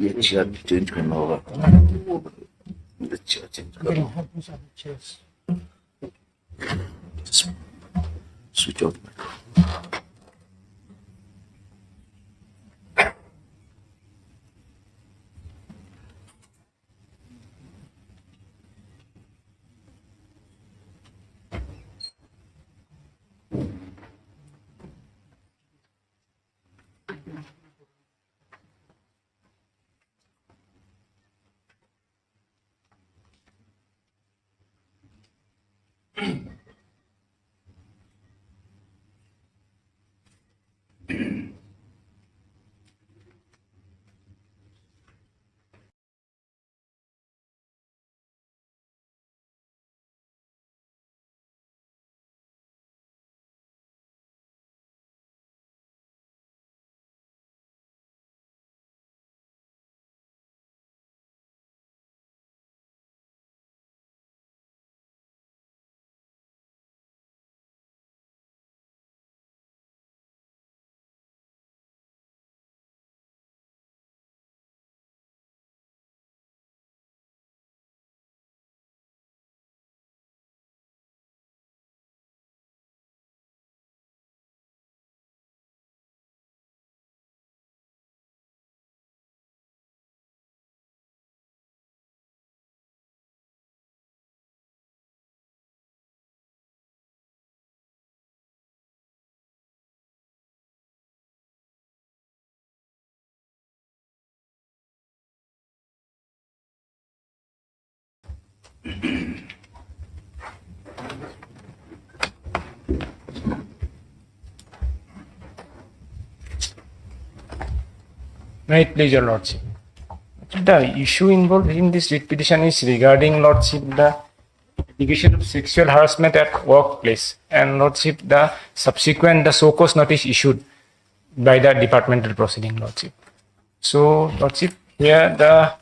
ये chair change करना होगा. ये chair change करना. Just switch off microphone. May it please your Lordship. The issue involved in this writ petition is regarding Lordship the allegation of sexual harassment at workplace, and Lordship the subsequent the show cause notice issued by the departmental proceeding, Lordship. So Lordship, here the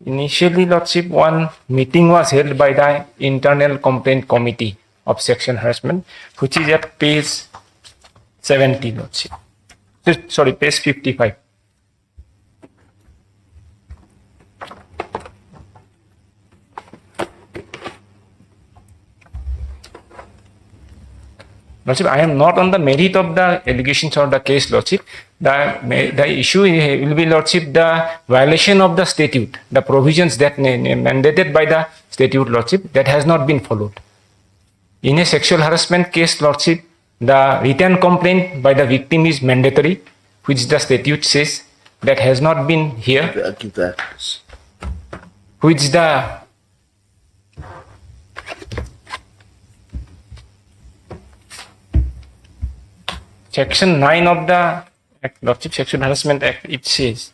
initially Lordship one meeting was held by the internal complaint committee of sexual harassment, which is at page 70, Lordship. Sorry, page 55. Lordship, I am not on the merit of the allegations or the case, Lordship. The issue will be, Lordship, the violation of the statute, the provisions that mandated by the statute, Lordship, that has not been followed. In a sexual harassment case, Lordship, the written complaint by the victim is mandatory, which the statute says that has not been here. I'll give that. Which the Section 9 of the Act, Lordship, Sexual Harassment Act, it says.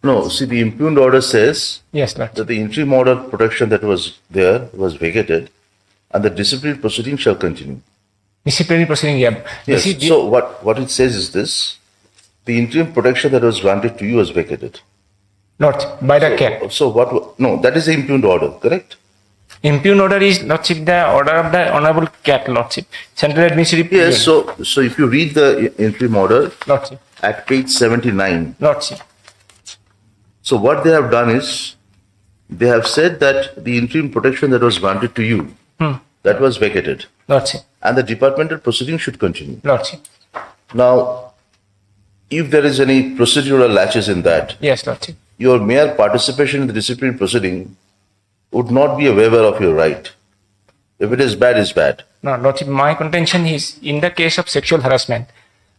No, see, the impugned order says Yes, Lordship. that the interim order of protection that was there was vacated and the disciplinary proceeding shall continue. Disciplinary proceeding, yeah. Yes. This is So what it says is this: the interim protection that was granted to you was vacated. Lordship, by the CAT. So what? No, that is the impugned order, correct? Impugned order is, Lordship, the order of the Honorable CAT, Lordship. Central Administrative Yes. Tribunal. So if you read the interim order Lordship. at page 79, Lordship. so what they have done is they have said that the interim protection that was granted to you that was vacated, Lordship. and the departmental proceeding should continue. Lordship. Now, if there is any procedural latches in that, Yes, Lordship. your mere participation in the disciplinary proceeding would not be a waiver of your right. If it is bad, it's bad. No, Lordship, my contention is in the case of sexual harassment,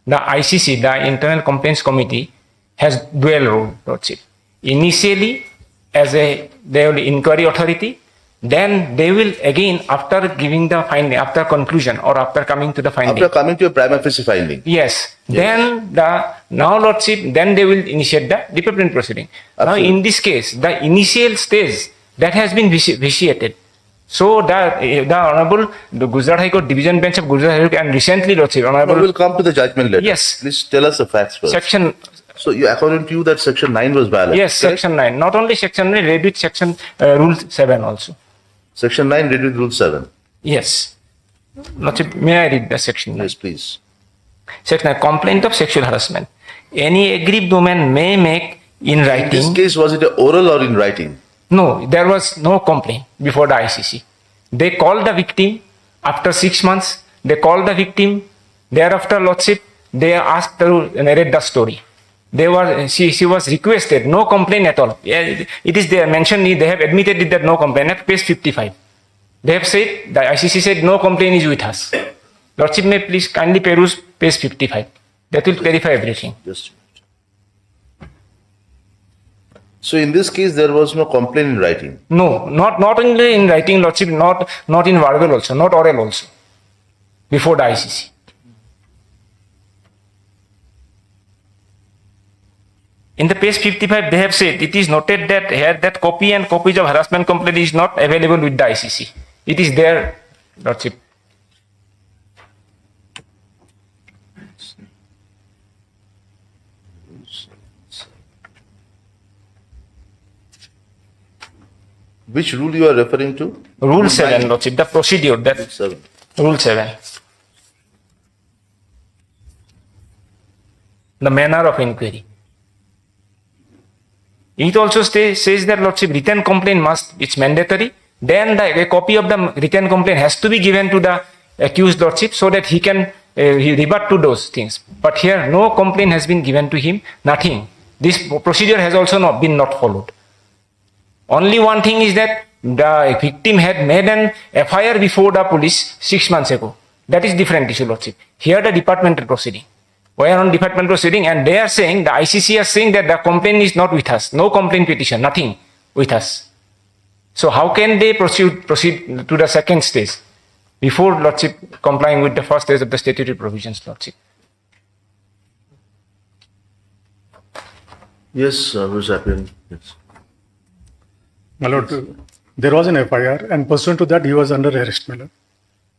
the ICC, the Internal Complaints Committee, has dual role, Lordship. Initially, as a inquiry authority, then they will again, after giving the finding, after conclusion or after coming to the finding. After coming to a prima facie finding. Yes. Then now Lordship, then they will initiate the disciplinary proceeding. Absolutely. Now in this case, the initial stage that has been vitiated. So the Honorable the Gujarat High Court Division Bench of Gujarat High Court and recently Lordship, Honorable. We will come to the judgment later. Yes. Please tell us the facts first. Section. So according to you that section 9 was valid? Yes, correct? Section 9. Not only Section 9, read with Section Rule 7 also. Section 9 read with Rule 7. Yes. Lordship, may I read the Section 9? Yes, please. Section 9. Complaint of sexual harassment. Any aggrieved woman may make in In this writing. case, was it oral or in writing? No, there was no complaint before the ICC. They called the victim after 6 months. They called the victim. Thereafter, Lordship, they asked to narrate the story. She was requested, no complaint at all. It is there mentioned, they have admitted it that no complaint at page 55. They have said, the ICC said no complaint is with us. Lordship may please kindly peruse page 55. That will clarify everything. Just a minute. So in this case, there was no complaint in writing. No, not only in writing, Lordship, not in verbal also, not oral also, before the ICC. In the page 55, they have said, it is noted that here that copy and copies of harassment complaint is not available with the ICC. It is there, Lordship. Which rule you are referring to? Rule 7, Lordship, the procedure, that 7. Rule 7. The manner of inquiry. It also says that, Lordship, written complaint it's mandatory. Then a copy of the written complaint has to be given to the accused, Lordship, so that he can rebut to those things. But here, no complaint has been given to him, nothing. This procedure has also not been followed. Only one thing is that the victim had made an FIR before the police 6 months ago. That is different issue, Lordship. Here the departmental proceeding. We are on departmental proceeding and they are saying, the ICC are saying that the complaint is not with us. No complaint petition, nothing with us. So how can they proceed to the second stage before, Lordship, complying with the first stage of the statutory provisions, Lordship? Yes, who's happening? Yes. My lord, there was an FIR, and pursuant to that, he was under arrest, my lord,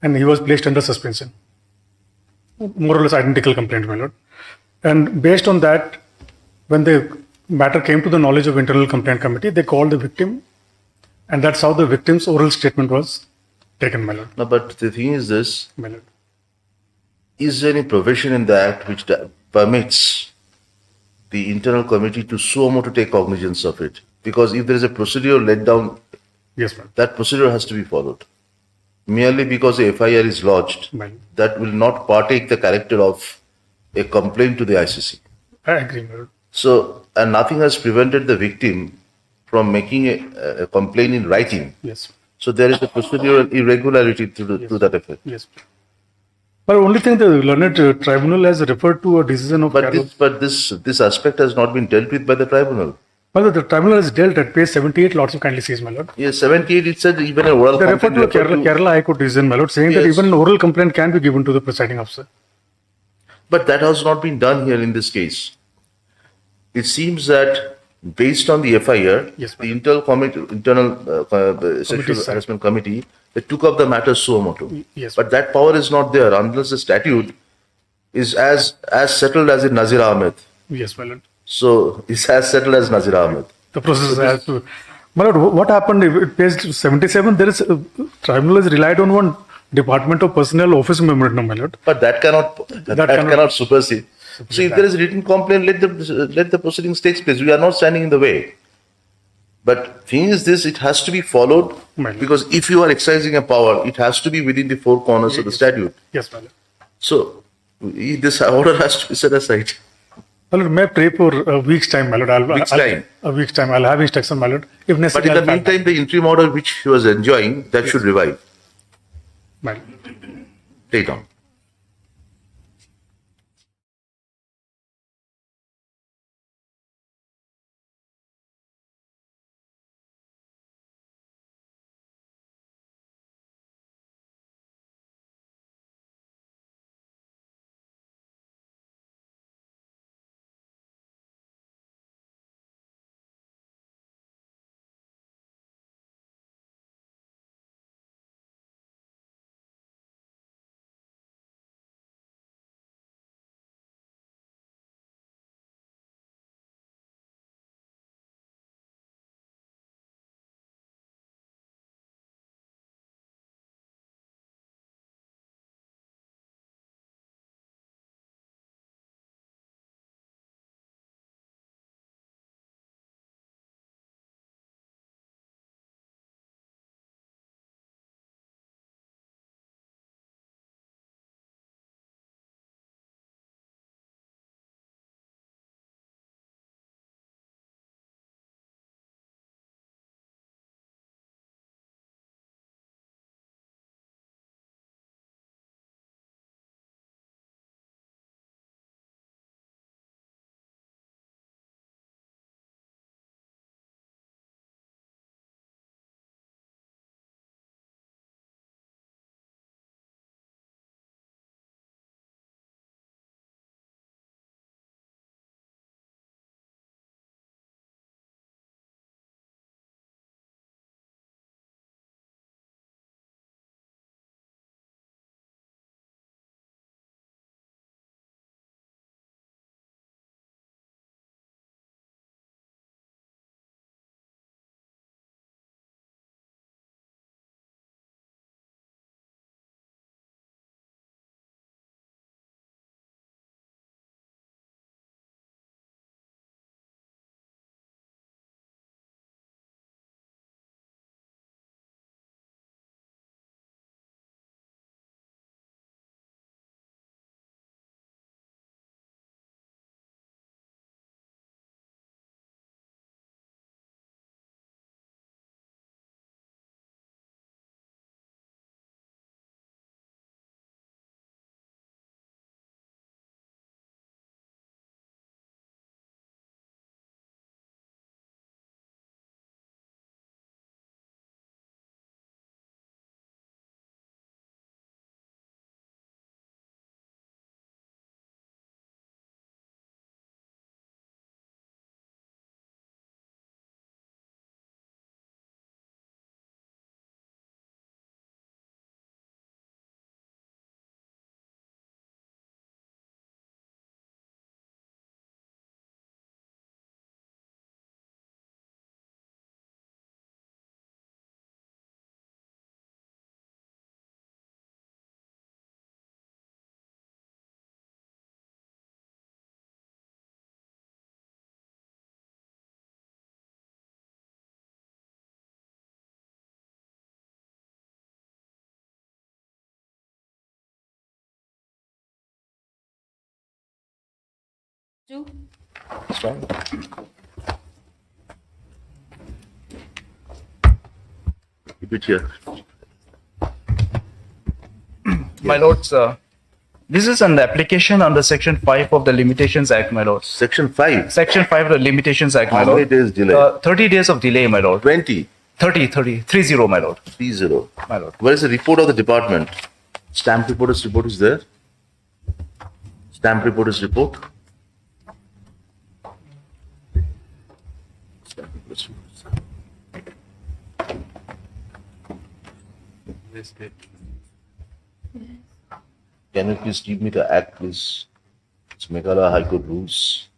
and he was placed under suspension. More or less identical complaint, my lord. And based on that, when the matter came to the knowledge of Internal Complaint Committee, they called the victim, and that's how the victim's oral statement was taken, my lord. No, but the thing is this, My lord. is there any provision in the Act which permits the internal committee to suo motu take cognizance of it? Because if there is a procedure laid down, Yes, ma'am. that procedure has to be followed. Merely because a FIR is lodged, Well, that will not partake the character of a complaint to the ICC. I agree, my lord. So, and nothing has prevented the victim from making a complaint in writing. Yes. So there is a procedural irregularity to that effect. Yes. But only thing the learned tribunal has referred to a decision of Carol. But this aspect has not been dealt with by the tribunal. Well, the tribunal has dealt at page 78, lots of kindly says, my lord. Yes, 78 it said even a oral They refer complaint. to a Kerala High Court decision, my lord, saying that Yes. even oral complaint can be given to the presiding officer. But that has not been done here in this case. It seems that based on the FIR, Yes, the internal sexual sir. harassment committee, they took up the matter suo motu. Yes. But that power is not there unless the statute is as settled as in Nazir Ahmed. Yes, my lord. So it's as settled as Nazir Ahmed. The process has to. My lord, what happened if page 77? There is tribunal has relied on one Department of Personnel Office memorandum, my lord. But that cannot supersede. So if there is a written complaint, let the proceedings take place. We are not standing in the way. But thing is this, it has to be followed Right. because if you are exercising a power, it has to be within the four corners of the statute. Yes, my lord. So this order has to be set aside. My lord, may I pray for a week's time, my lord? A week's time. I'll have instruction, my lord. If But necessary, in the I'll back meantime, the interim order which he was enjoying, that should revive. my lord. Take on. Two. It's fine. Keep it here. My lords, this is an application under Section 5 of the Limitations Act, my lords. Section 5. Section 5 of the Limitations Act, my How lord. many days delay? 30 days of delay, my lord. 20. 30, my lord. 30. My lord. Where is the report of the department? Stamp reporter's report is there? Stamp reporter's report? Stamp reporter's report. Can you please give me the act, please? It's Meghalaya High Court rules.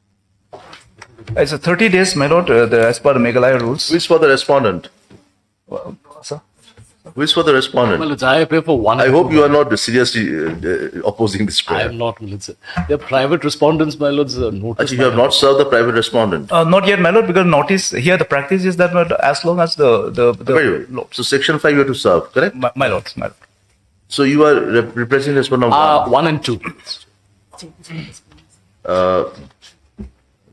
It's a 30 days, my lord, as per Meghalaya rules. Who is for the respondent? Sir? Who is for the respondent? Well, it's IFA for one. I hope you are not seriously opposing this I prayer. am not. Well, they're private respondents, my lords. Notice. Actually, you have not served the private respondent. Not yet, my lord, because notice here the practice is that my lord, as long as the Very well. So, section 5 you have to serve, correct? my lords, my lord. So, you are representing respondent one. 1 and 2.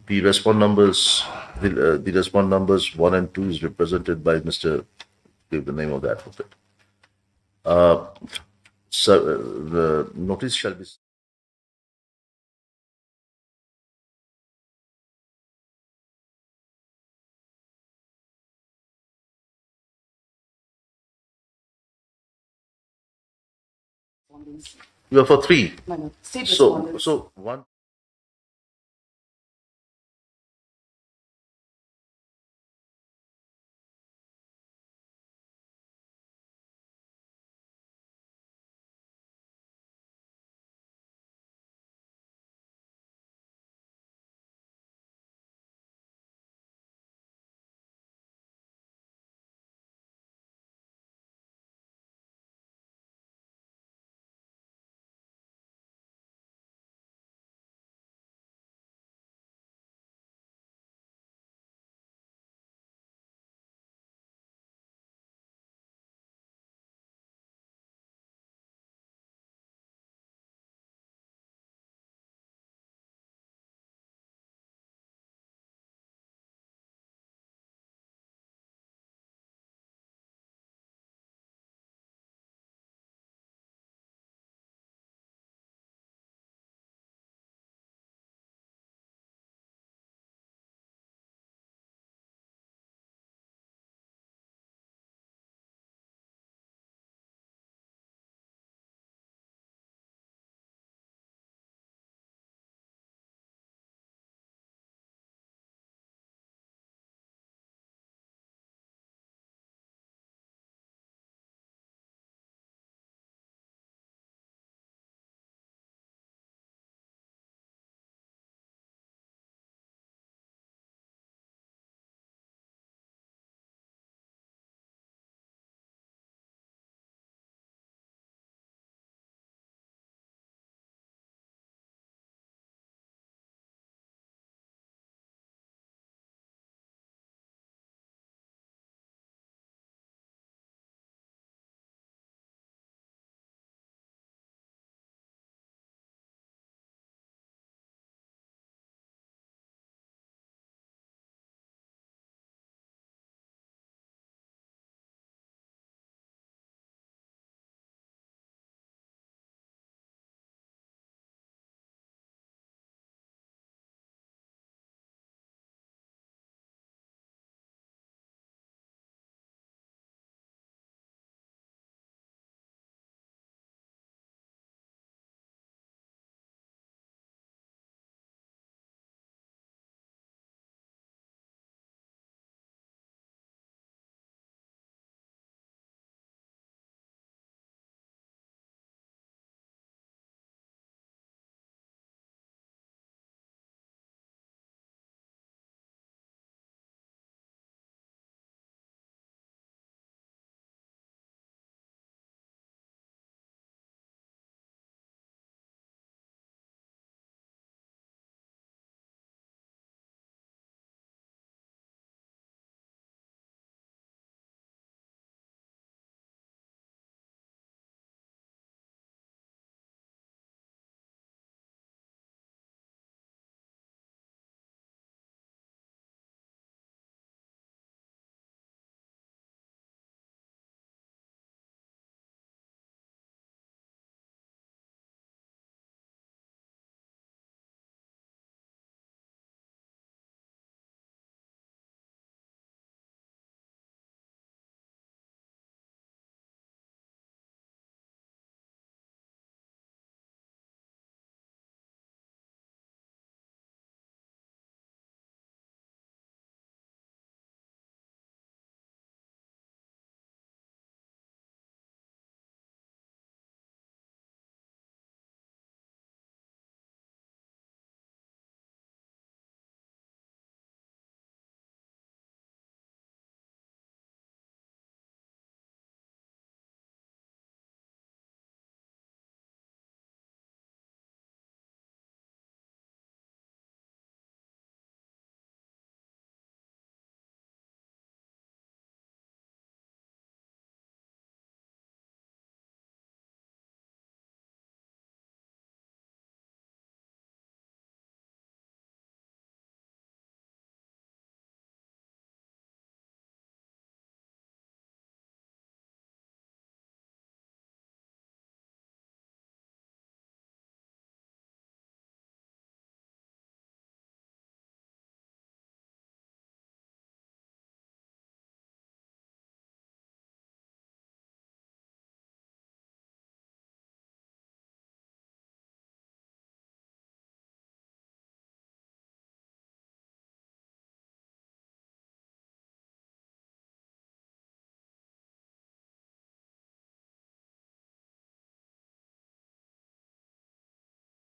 The respond numbers, the respond numbers 1 and 2 is represented by Mr. Give the name of the advocate. So, the notice shall be. You are for 3. State So, respondents. so 1.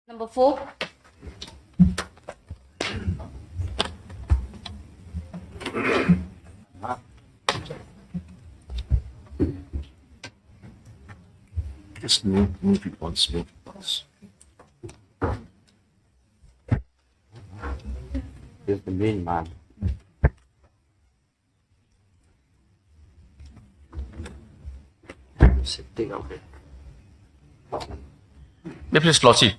Number 4. Just move it once, move it once. Here's the main man. Sitting out there. Deputy Lordship,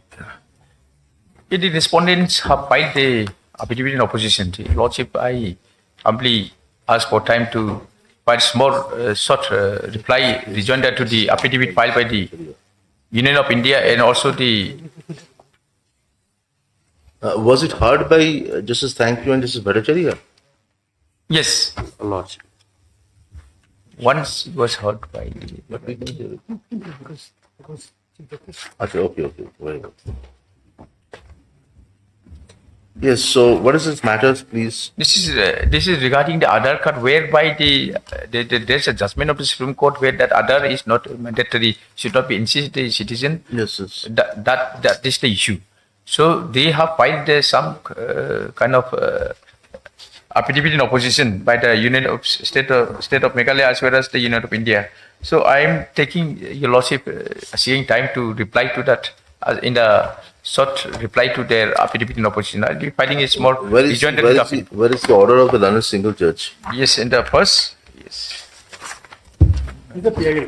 if the respondents have filed the affidavit in opposition, Lordship, I humbly ask for time to file small short reply rejoinder to the affidavit filed by the Union of India and also the. Was it heard by Justice Thank You and Justice Bhattacharya? Yes, Lordship. once it was heard by the. Okay. Very good. Yes, so what is this matters, please? This is regarding the Aadhaar card, whereby there's a judgment of the Supreme Court where that Aadhaar is not mandatory, should not be insisted the citizen. Yes. That is the issue. So they have filed some kind of affidavit in opposition by the Union of State of Meghalaya as well as the Union of India. So I am taking your Lordship, seeing time to reply to that in the short reply to their affidavit in opposition. I'll be filing a small Where is the order of the London Single Judge? Yes, in the first. Yes.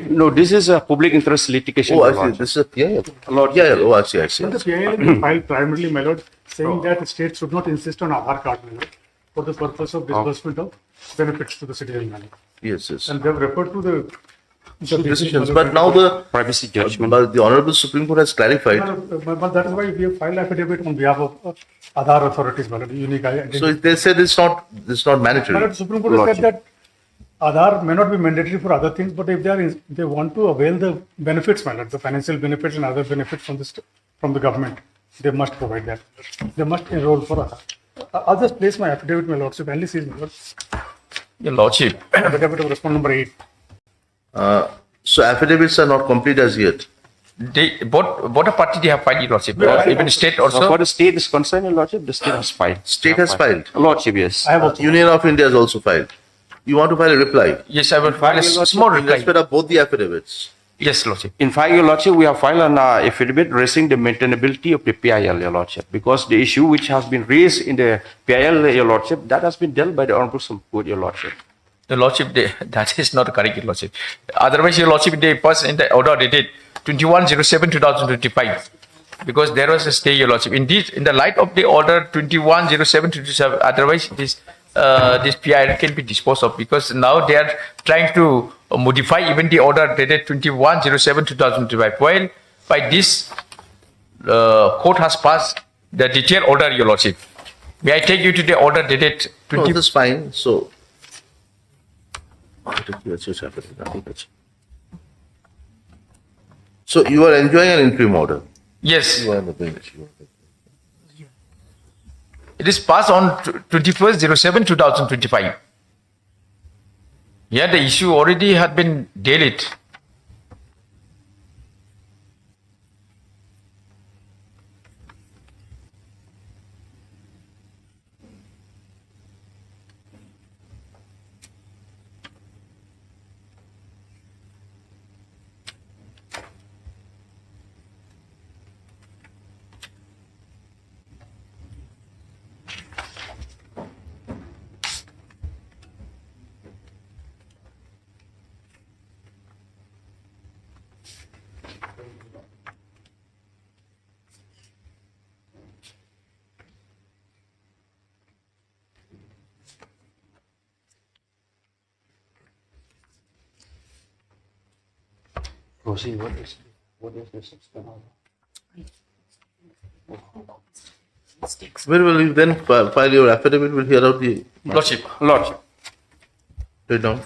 No, this is a public interest litigation. Oh, I see. This is a PIL. Lord, Yeah. Oh, I see. But the PIL is filed primarily, my lord, saying that the state should not insist on Aadhaar card, my lord, for the purpose of disbursement of benefits to the citizen, my lord. Yes. And they have referred to the Decisions. But now the privacy judgment. but the Honorable Supreme Court has clarified. But that is why we have filed affidavit on behalf of Aadhaar authorities, my lord, unique identity. So they said it's not My mandatory. lord, Supreme Court has said that Aadhaar may not be mandatory for other things, but if they want to avail the benefits, my lord, the financial benefits and other benefits from the government, they must provide that. They must enroll for Aadhaar. I'll just place my affidavit, my lordship, only sees my lord. Your Lordship. Affidavit of respondent number 8. So affidavits are not complete as yet. Both the party they have filed, Your Lordship. Even state So also. for the state is concerned, Your Lordship, the state has filed. State has filed. Lordship, yes. I have also. Union of India has also filed. You want to file a reply? Yes, I will file a small In respect reply. of both the affidavits. Yes, Lordship. In fact, Your Lordship, we have filed an affidavit raising the maintainability of the PIL, Your Lordship, because the issue which has been raised in the PIL, Your Lordship, that has been dealt by the Honorable Supreme Court, Your Lordship. The Lordship, that is not correct, Your Lordship. Otherwise, Your Lordship, they passed in the order dated 21/07/2025, because there was a stay, Your Lordship. Indeed, in the light of the order 21/07/2027, otherwise this PIL can be disposed of, because now they are trying to modify even the order dated 21/07/2025. While by this court has passed the detailed order, Your Lordship. May I take you to the order dated No, 20? this is fine. So you are enjoying an interim order. Yes. You are on the bench. It is passed on 21/07/2025. Yeah, the issue already had been dealt. Proceed, what is this? Where will you then file your affidavit? Will hear out the Lordship. Lordship. write down.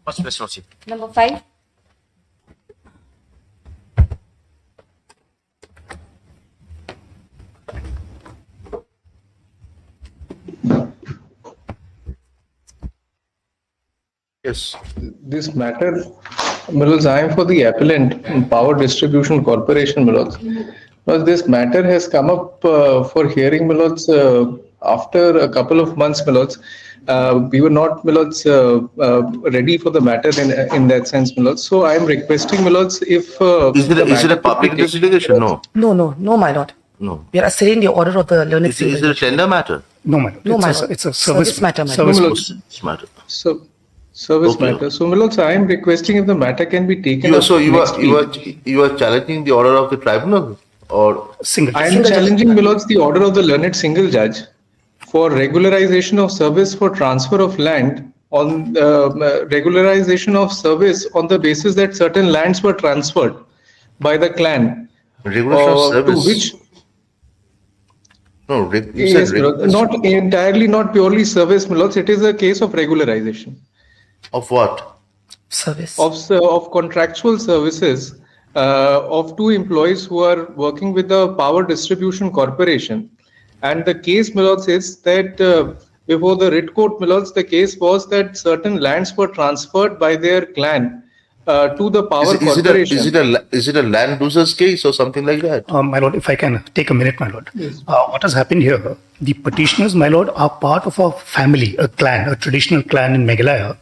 First place, Lordship. Number 5. Yes. This matter, Milos, I am for the appellant, Power Distribution Corporation, Milos. Because this matter has come up for hearing, Milos, after a couple of months, Milos. We were not, Milos, ready for the matter in that sense, Milos. So I am requesting, Milos, if Is it the a, is it a matter could public be taken- investigation? No. No, my lord. No. We are asserting the order of the learned Is it a single. tender matter? No, my lord. No, my it's, lord. a, it's a Service matter, my service lord. It's matter. So, service Okay. matter. So, Milos, I am requesting if the matter can be taken You are, up so you next are, week. you are challenging the order of the tribunal, or single. I am challenging, Milos, the order of the learned single judge for regularization of service for transfer of land on regularization of service on the basis that certain lands were transferred by the clan regulation of to service? which No, you yes, said Milos, not entirely, not purely service, Milos. It is a case of regularization of what? Service. of contractual services of two employees who are working with the Power Distribution Corporation. And the case, Milos, is that before the writ court, Milos, the case was that certain lands were transferred by their clan to the Power Corporation. Is it a land losers case or something like that? My lord, if I can take a minute, my lord. What has happened here, the petitioners, my lord, are part of a family, a clan, a traditional clan in Meghalaya.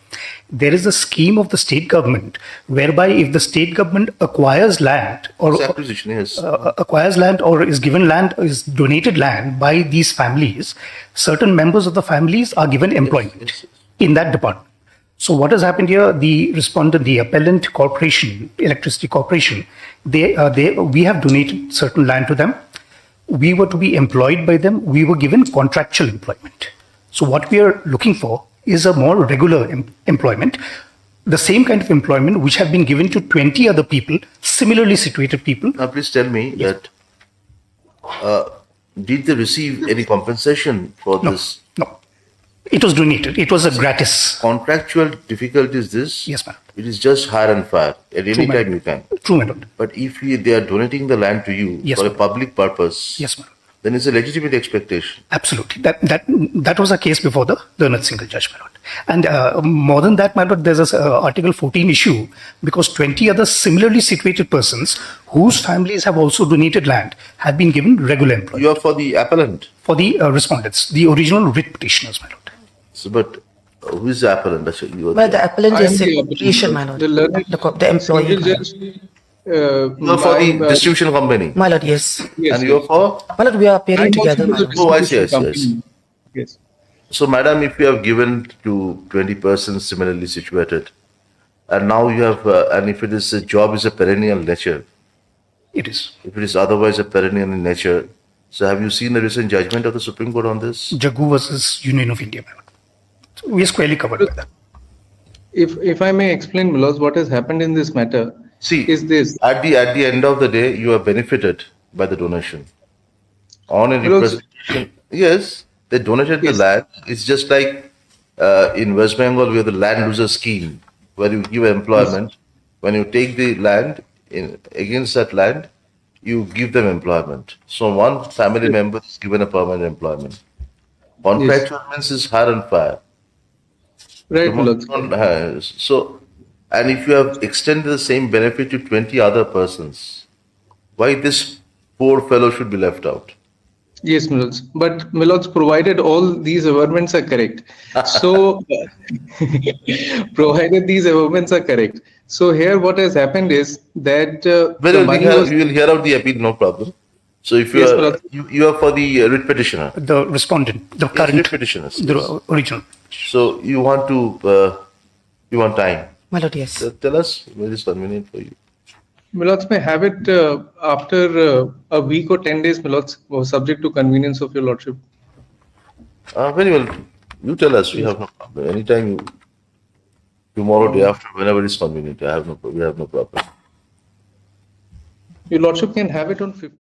There is a scheme of the state government whereby if the state government acquires land or It's acquisition, yes. acquires land or is given land, is donated land by these families, certain members of the families are given employment in that department. So what has happened here, the respondent, the appellant corporation, electricity corporation, we have donated certain land to them. We were to be employed by them. We were given contractual employment. So what we are looking for is a more regular employment, the same kind of employment which have been given to 20 other people, similarly situated people. Now, please tell me that did they receive any compensation for this? No, it was donated. It was a gratis. Contractual difficulty is this? Yes, ma'am. It is just hire and fire. At any True, ma'am. time you can. True, my lord. But if they are donating the land to you Yes, for a ma'am. public purpose, Yes, ma'am. then it's a legitimate expectation. Absolutely. That was a case before the learned single judge, my lord. And more than that, my lord, there's a Article 14 issue because 20 other similarly situated persons whose families have also donated land have been given regular employment. You are for the appellant. For the respondents, the original writ petitioners, my lord. So, but who is the appellant? That's what you are Well, the appellant I am is the a appellant, corporation, my lord. the learned The employee. single My lord. judge, You are for the distribution company. My lord, yes. yes, And you are for? My lord, we are appearing I'm together, also my the lord. Oh, I see, distribution I see, I see. company. Yes. So, madam, if you have given to 20 persons similarly situated, and now you have, and if it is a job is a perennial nature, It is. if it is otherwise a perennial in nature, so have you seen the recent judgment of the Supreme Court on this? Jagu versus Union of India, my lord. So we are squarely covered by that. If I may explain, Milos, what has happened in this matter See, is this. at the end of the day, you are benefited by the donation. On a Well, also- representation, yes, they donated the Yes. land. It's just like in West Bengal, we have the land loser scheme, where you give employment. When you take the land against that land, you give them employment. So one family member is given a permanent employment. Contractual means is hire and fire. Right, Milos. So, and if you have extended the same benefit to 20 other persons, why this poor fellow should be left out? Yes, Milos. But Milos, provided all these averments are correct. So, provided these averments are correct. So here what has happened is that Well, the we money have, was... we will hear out the appeal, no problem. So if you Yes, are but- you are for the writ petitioner, The respondent, the writ current, petitioners. the original. So you want time. My lord, yes. So tell us where is convenient for you. Milos may have it after a week or 10 days, Milos, subject to convenience of your lordship. Very well. You tell us. We have no problem. Anytime you, tomorrow, day after, whenever it's convenient. We have no problem. Your lordship can have it on 15th.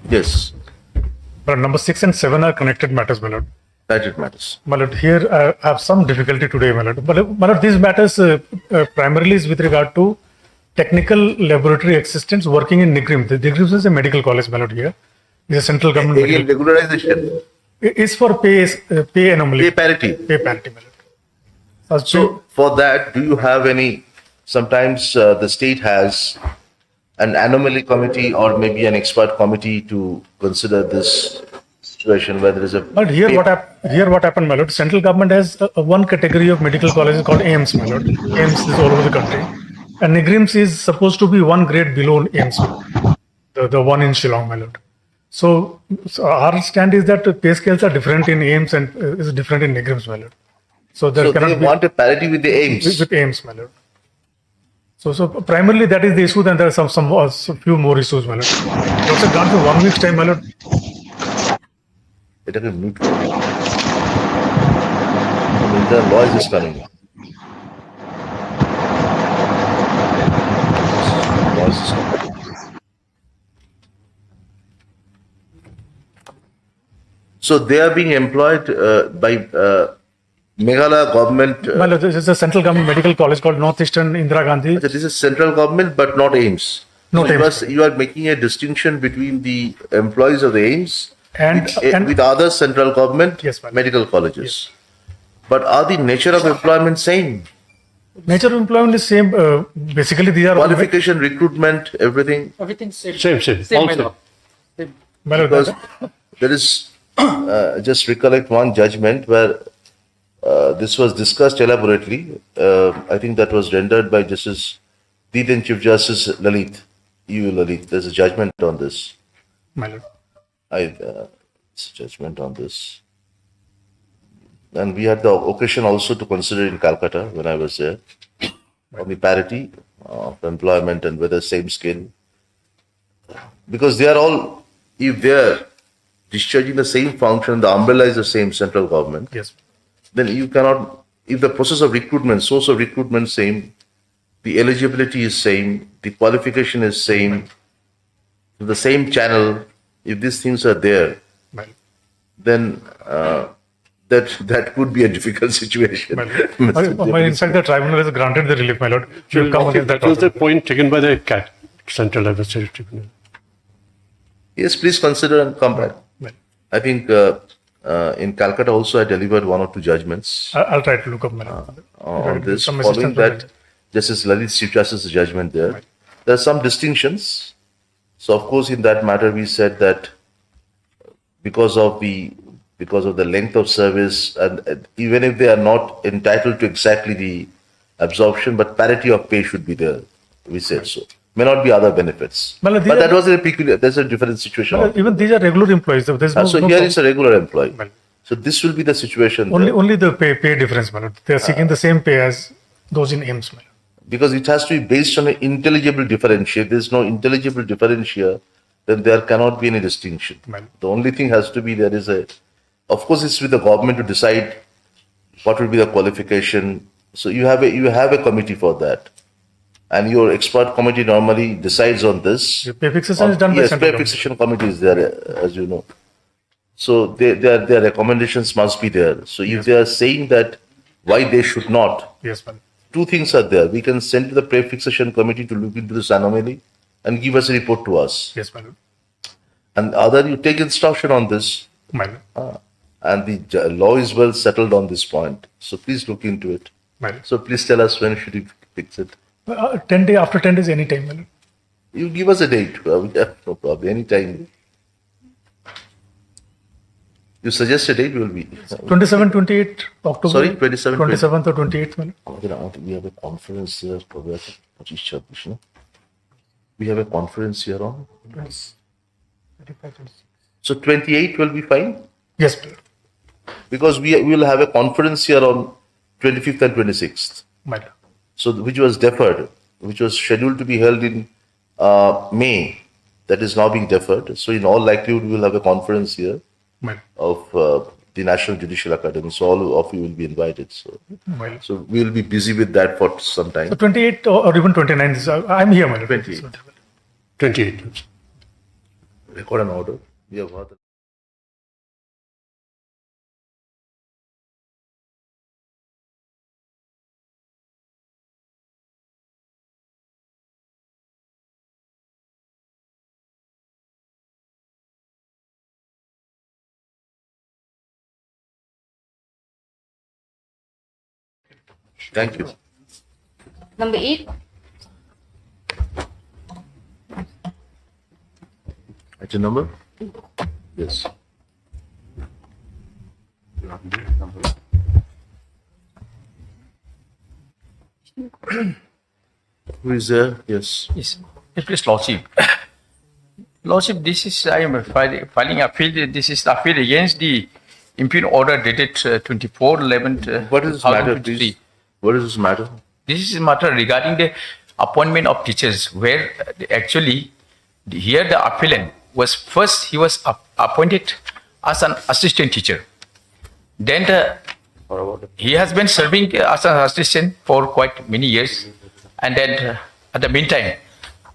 Yes, But number 6 and 7 are connected matters, my lord. that it matters. My lord, here I have some difficulty today, my lord. But my lord, these matters primarily is with regard to technical laboratory assistants working in NIGRIM. The NIGRIM is a medical college, my lord, here. It's a central government Again, medical. regularization, It's for pay anomaly. pay parity. Pay parity, my lord. So for that, do you have any, sometimes the state has an anomaly committee or maybe an expert committee to consider this situation where there is a. But here what happened, my lord, central government has one category of medical colleges called AIMS, my lord. AIMS is all over the country. And NIGRIMS is supposed to be one grade below AIMS, the one in Shillong, my lord. So our stand is that pay scales are different in AIMS and is different in NIGRIMS, my lord. So there So cannot they be want a parity with the aims. with AIMS, my lord. So primarily that is the issue. Then there are some few more issues, my lord. Also gone for 1 week's time, my lord. It has been mute. The noise is coming. Noise is coming. So they are being employed by Meghalaya government. My lord, this is a central government medical college called Northeastern Indira Gandhi. This is central government, but not AIMS. Not So AIMS. you are making a distinction between the employees of the AIMS And- with other central government Yes, ma'am. medical colleges. But are the nature of employment same? Nature of employment is same. Basically, these are Qualification, recruitment, everything. Everything same. Same. Same, my Also. lord. My lord, Because there is, just recollect one judgment where this was discussed elaborately. I think that was rendered by Justice, the then Chief Justice Lalit. Lalit. There's a judgment on this. my lord. It's a judgment on this. And we had the occasion also to consider in Calcutta when I was there on the parity of employment and whether same skill. Because they are all, if they are discharging the same function, the umbrella is the same central government, Yes. then you cannot, if the process of recruitment, source of recruitment same, the eligibility is same, the qualification is same, the same channel, if these things are there, My lord. then that could be a difficult situation. My lord. In fact, the tribunal has granted the relief, my lord. You have come against that. That was the order. point taken by the Central Administrative Tribunal. Yes, please consider and come back. Well, I think in Calcutta also I delivered 1 or 2 judgments I'll try to look up, my lord. on this, Some following assistance from that Justice Lalit Chief Justice's judgment there. There are some distinctions. So of course in that matter we said that because of the length of service and even if they are not entitled to exactly the absorption, but parity of pay should be there. We said so. May not be other benefits. Well, But these that are- was a peculiar, there's a different situation. My lord, even these are regular employees. There's no, So no here problem. is a regular employee. Well, So this will be the situation only there. the pay difference, my lord. They are seeking the same pay as those in AIMS, my lord. Because it has to be based on an intelligible differential. If there is no intelligible differential, then there cannot be any distinction. Well. The only thing has to be there is of course, it's with the government to decide what will be the qualification. So you have a committee for that, and your expert committee normally decides on this. The pay fixation is done by Yes, central pay government. fixation committee is there, as you know. So their recommendations must be there. So if they are saying that why they should not, Yes, my lord. 2 things are there. We can send to the pay fixation committee to look into this anomaly and give us a report to us. Yes, my lord. And other, you take instruction on this, My lord. and the law is well settled on this point. So please look into it. My lord. So please tell us when should we fix it. 10 days, after 10 days, any time, my lord. You give us a date. We have no problem. Anytime. You suggest a date, we will be. 27, 28 October. Sorry, 27, 27th or 28th, my lord. We have a conference here. We have a conference here on. 35, 26. So 28 will be fine. Yes, my lord. Because we will have a conference here on 25th and 26th. My lord. So which was deferred, which was scheduled to be held in May, that is now being deferred. So in all likelihood, we will have a conference here My lord. of the National Judicial Academy. So all of you will be invited. My lord. So we will be busy with that for some time. So 28 or even 29, I'm here, my lord. 28. So, 28. record an order. We have heard that. Thank you. Number 8. Item number? Yes. Who is there? Yes. Yes, please, Lordship. Lordship, this is, I am filing appeal. This is appeal against the impugned order dated 24/11. What is this matter, please? What is this matter? This is a matter regarding the appointment of teachers, where actually here the appellant was first, he was appointed as an assistant teacher. Then he has been serving as an assistant for quite many years. And then at the meantime,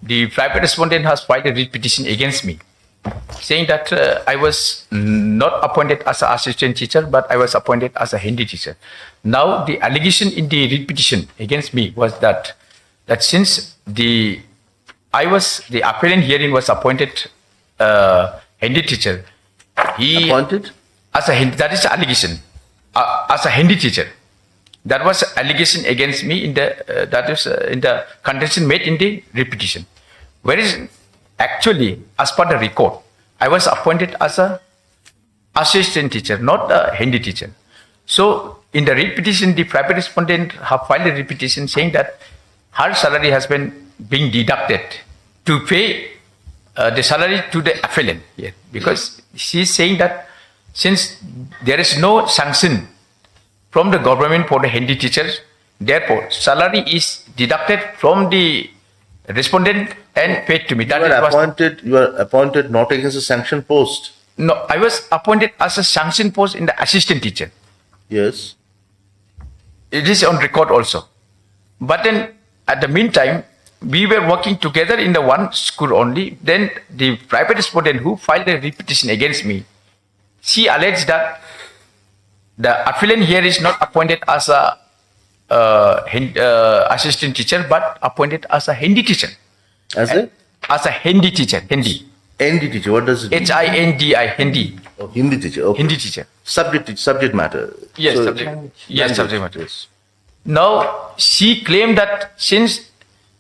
the private respondent has filed a writ petition against me, saying that I was not appointed as an assistant teacher, but I was appointed as a Hindi teacher. Now, the allegation in the writ petition against me was that since the appellant herein was appointed Hindi teacher, he Appointed? as a Hindi, that is the allegation, as a Hindi teacher. That was allegation against me in the in the contention made in the writ petition. Whereas actually, as per the record, I was appointed as a assistant teacher, not a Hindi teacher. So in the writ petition, the private respondent have filed a writ petition saying that her salary has been being deducted to pay the salary to the appellant. Yeah, because she is saying that since there is no sanction from the government for the Hindi teachers, therefore salary is deducted from the respondent and paid to me. You are appointed not against a sanctioned post. No, I was appointed as a sanctioned post in the assistant teacher. Yes. It is on record also. But then at the meantime, we were working together in the one school only. Then the private respondent who filed a writ petition against me, she alleged that the appellant here is not appointed as a assistant teacher, but appointed as a Hindi teacher. As a? As a Hindi teacher, Hindi. Hindi teacher, what does it mean? Hindi, Hindi. Oh, Hindi teacher, okay. Hindi teacher. Subject matter. Yes, So, subject matter. Yes. Now, she claimed that since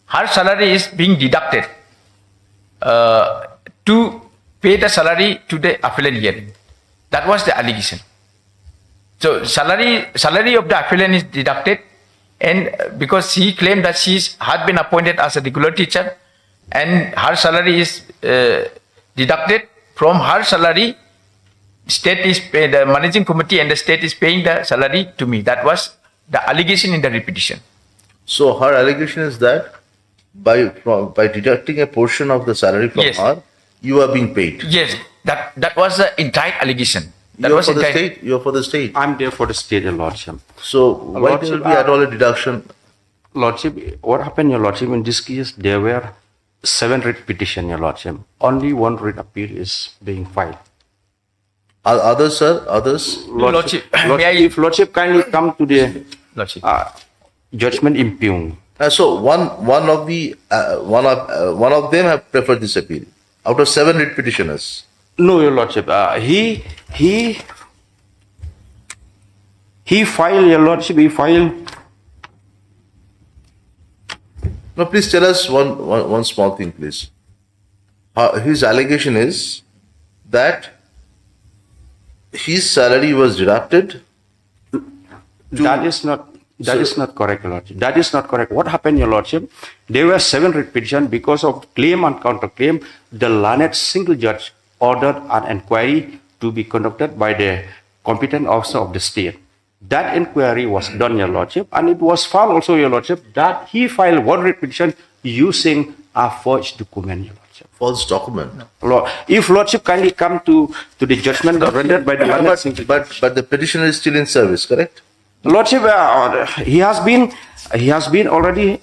her salary is being deducted to pay the salary to the appellant here. That was the allegation. So salary of the appellant is deducted, and because she claimed that she had been appointed as a regular teacher, and her salary is deducted from her salary, state is the managing committee and the state is paying the salary to me. That was the allegation in the writ petition. So her allegation is that by deducting a portion of the salary from Yes. her, you are being paid. Yes, that was the entire allegation. That You are was for the entire. state. You are for the state. I'm there for the state, Your Lordship. So why there will be at all a deduction? Lordship, what happened, Your Lordship, in this case, there were 7 writ petition, Your Lordship. Only 1 writ appeal is being filed. Others, sir? Others? Lordship, may I- if Lordship kindly come to the Lordship. judgment impugned. So one of them have preferred this appeal out of 7 writ petitioners. No, Your Lordship. He filed, Your Lordship, he filed. No, please tell us one small thing, please. His allegation is that his salary was deducted. That is not correct, Your Lordship. That is not correct. What happened, Your Lordship? There were 7 writ petitions because of claim and counterclaim. The learned single judge ordered an inquiry to be conducted by the competent officer of the state. That inquiry was done, Your Lordship, and it was found also, Your Lordship, that he filed 1 writ petition using a forged document, Your Lordship. False document. If Lordship kindly come to the judgment rendered by the learned single judge. But the petitioner is still in service, correct? Lordship, he has been already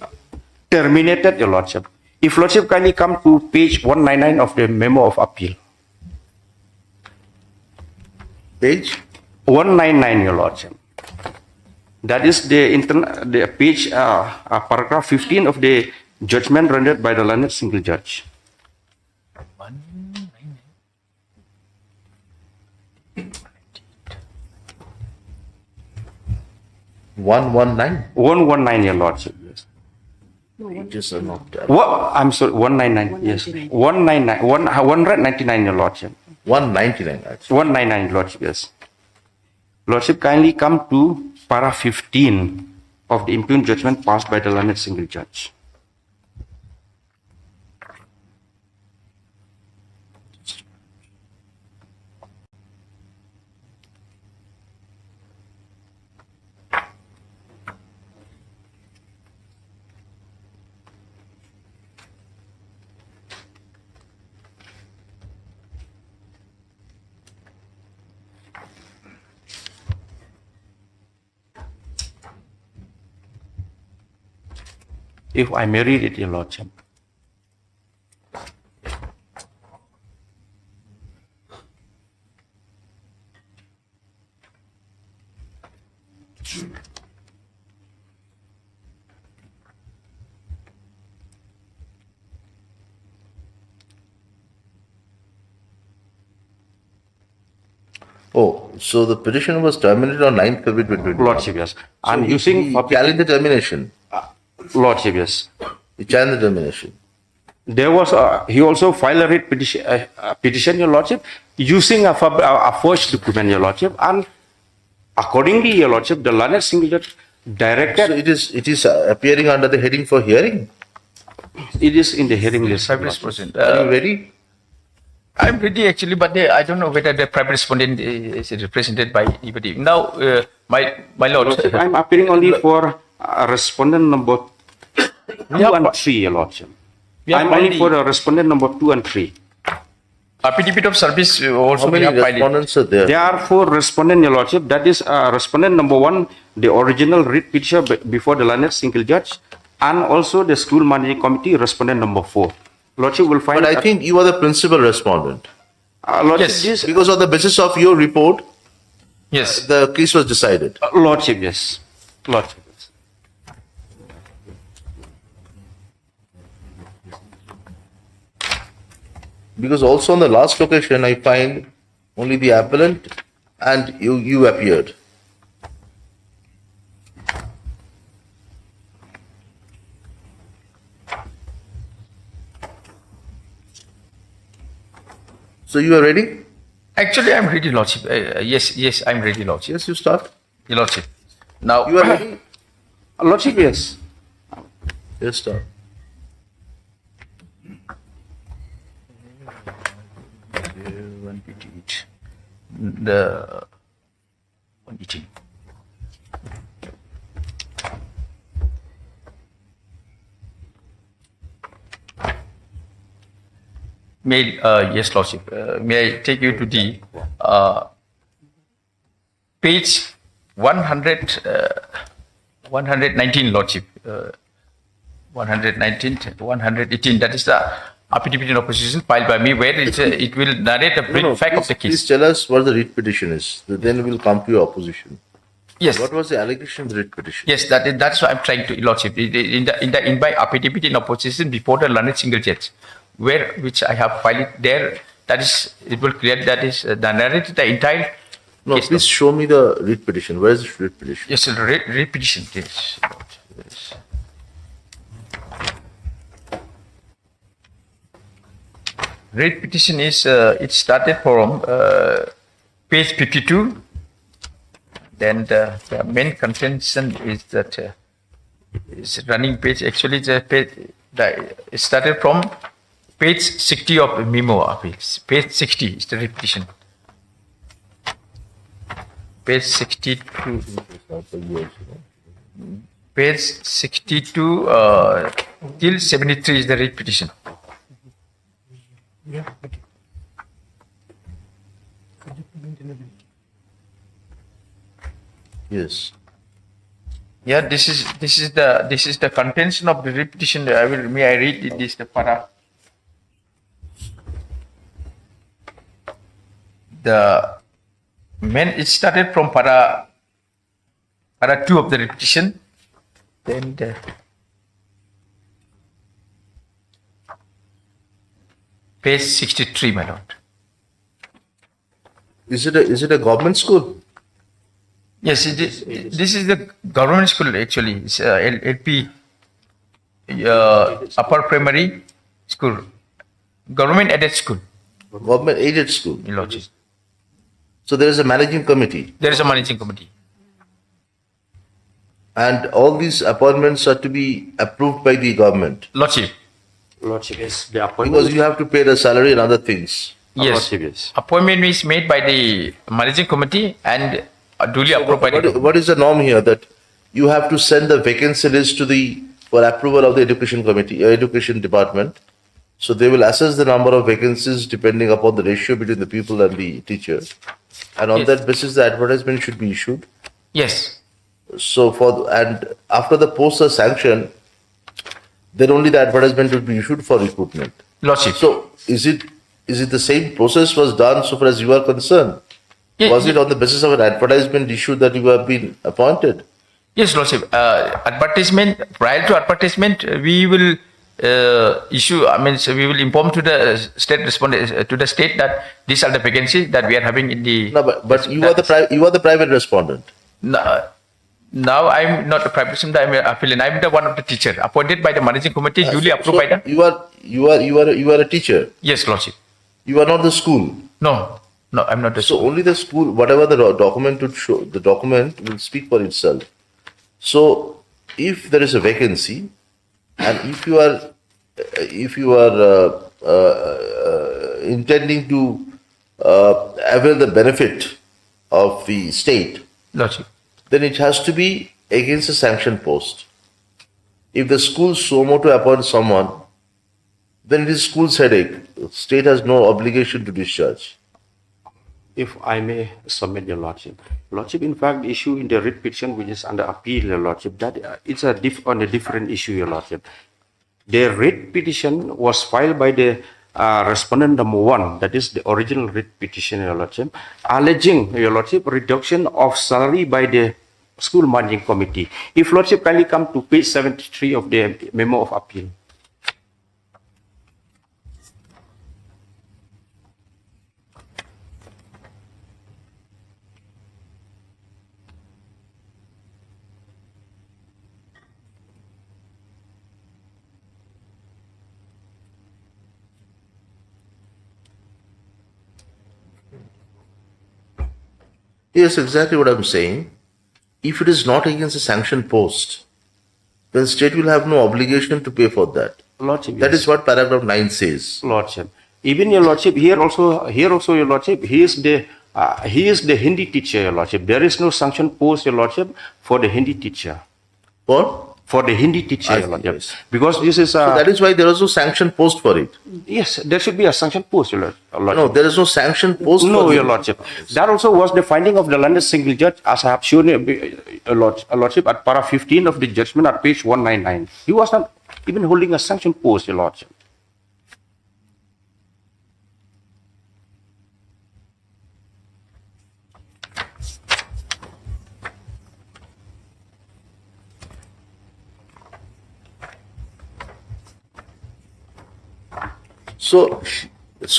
terminated, Your Lordship. If Lordship kindly come to page 199 of the memo of appeal. Page? 199, Your Lordship. That is the page, paragraph 15 of the judgment rendered by the learned single judge. 119? 119, Your Lordship. Yes. Pages are not there. What? I'm sorry, 199. Yes. 199. 199, Your Lordship. 199 actually. 199, Your Lordship. Yes. Lordship, kindly come to para 15 of the impugned judgment passed by the learned single judge. If I may read it, Your Lordship. Oh, so the petition was terminated on 9th February 2021. Lordship, yes. And So using he challenged the termination. Lordship, yes. He challenged the termination. There was he also filed a writ petition, Your Lordship, using a forged document, Your Lordship, and accordingly, Your Lordship, the learned single judge directed. So it is appearing under the heading for hearing. It is in the hearing list. Private Lordship. respondent. Are you ready? I'm ready actually, but I don't know whether the private respondent is represented by anybody. Now, my lord. Lordship, I'm appearing only for respondent number 2 and 3, Your Lordship. I'm only for respondent number 2 and 3. Affidavit of service How also we many have filed. respondents are there? There are 4 respondent, Your Lordship. That is respondent number 1, the original writ petition before the learned single judge, and also the school managing committee, respondent number 4. Lordship will find. But I think you are the principal respondent. Lordship, Yes. this, Because on the basis of your report, Yes. the case was decided. Lordship, yes. Lordship. Yes. Because also on the last location, I find only the appellant and you appeared. So you are ready? Actually, I'm ready, lordship. Yes, I'm ready, lordship. Yes, you start. Your lordship. Now, You are ready? Lordship, yes. Yes, start. The 118. Yes, lordship. May I take you to the page 119, lordship. 119, 118. That is the affidavit in opposition filed by me, where it will narrate the brief fact of the Please case. tell us what the writ petition is. Then we'll come to your opposition. Yes. What was the allegation of the writ petition? Yes, that's what I'm trying to, lordship. In my affidavit in opposition before the learned single judge, which I have filed it there, that is, it will create that is the narrative, the entire. No, case. please show me the writ petition. Where is the writ petition? Yes, repetition. Yes. Yes. Writ petition is it started from page 52. Then the main contention is that is running page. Actually, it started from page 60 of the memo appeals. Page 60 is the repetition. Page 62. Page 62 till 73 is the repetition. Yes. Yeah, this is the contention of the repetition. May I read it? This the para. When it started from para 2 of the repetition, then page 63, my lord. Is it a government school? Yes, this is the government school actually. It's LP upper primary school, government aided school. Government aided school. Your lordship. So there is a managing committee, There is a managing committee. and all these appointments are to be approved by the government Lordship. Lordship, yes, the appointment. because you have to pay the salary and other things. Yes. Lordship, yes. Appointment is made by the managing committee and duly approved by the What is the norm here that you have to send the vacancy list for approval of the education committee, education department? So they will assess the number of vacancies depending upon the ratio between the pupil and the teacher, and on Yes. that basis the advertisement should be issued. Yes. So and after the posts are sanctioned, then only the advertisement will be issued for recruitment. Lordship. So is it the same process was done so far as you are concerned? Ye- Was it on the basis of an advertisement issue that you have been appointed? Yes, Lordship. Advertisement, prior to advertisement, we will issue, so we will inform to the state to the state that these are the vacancies that we are having in the. No, but you are the private respondent. Now I'm not a private student, I'm a affiliate. I'm the one of the teacher appointed by the managing committee, duly approved by the. You are a teacher. Yes, Lordship. You are not the school. No, I'm not the So only the school, whatever the document would show, the document will speak for itself. So if there is a vacancy, and if you are intending to avail the benefit of the state, Lordship. then it has to be against a sanctioned post. If the school so mote to appoint someone, then it is school's headache. State has no obligation to discharge. If I may submit, Your Lordship. Lordship, in fact, issue in the writ petition which is under appeal, Your Lordship, that it's on a different issue, Your Lordship. The writ petition was filed by the respondent number 1, that is the original writ petition, Your Lordship, alleging, Your Lordship, reduction of salary by the school managing committee. If Lordship kindly come to page 73 of the memo of appeal. Yes, exactly what I'm saying. If it is not against a sanctioned post, then state will have no obligation to pay for that. Lordship, That yes. is what paragraph 9 says. Lordship. Even, Your Lordship, here also, Your Lordship, he is the Hindi teacher, Your Lordship. There is no sanction post, Your Lordship, for the Hindi teacher. For the Hindi teacher, I Your see, Lordship. yes. Because this is So that is why there is no sanctioned post for it. yes, there should be a sanction post, Your Lordship. No, there is no sanctioned post No, for Your it. Lordship. That also was the finding of the London single judge, as I have shown Your Lordship at para 15 of the judgment at page 199. He was not even holding a sanction post, Your Lordship. So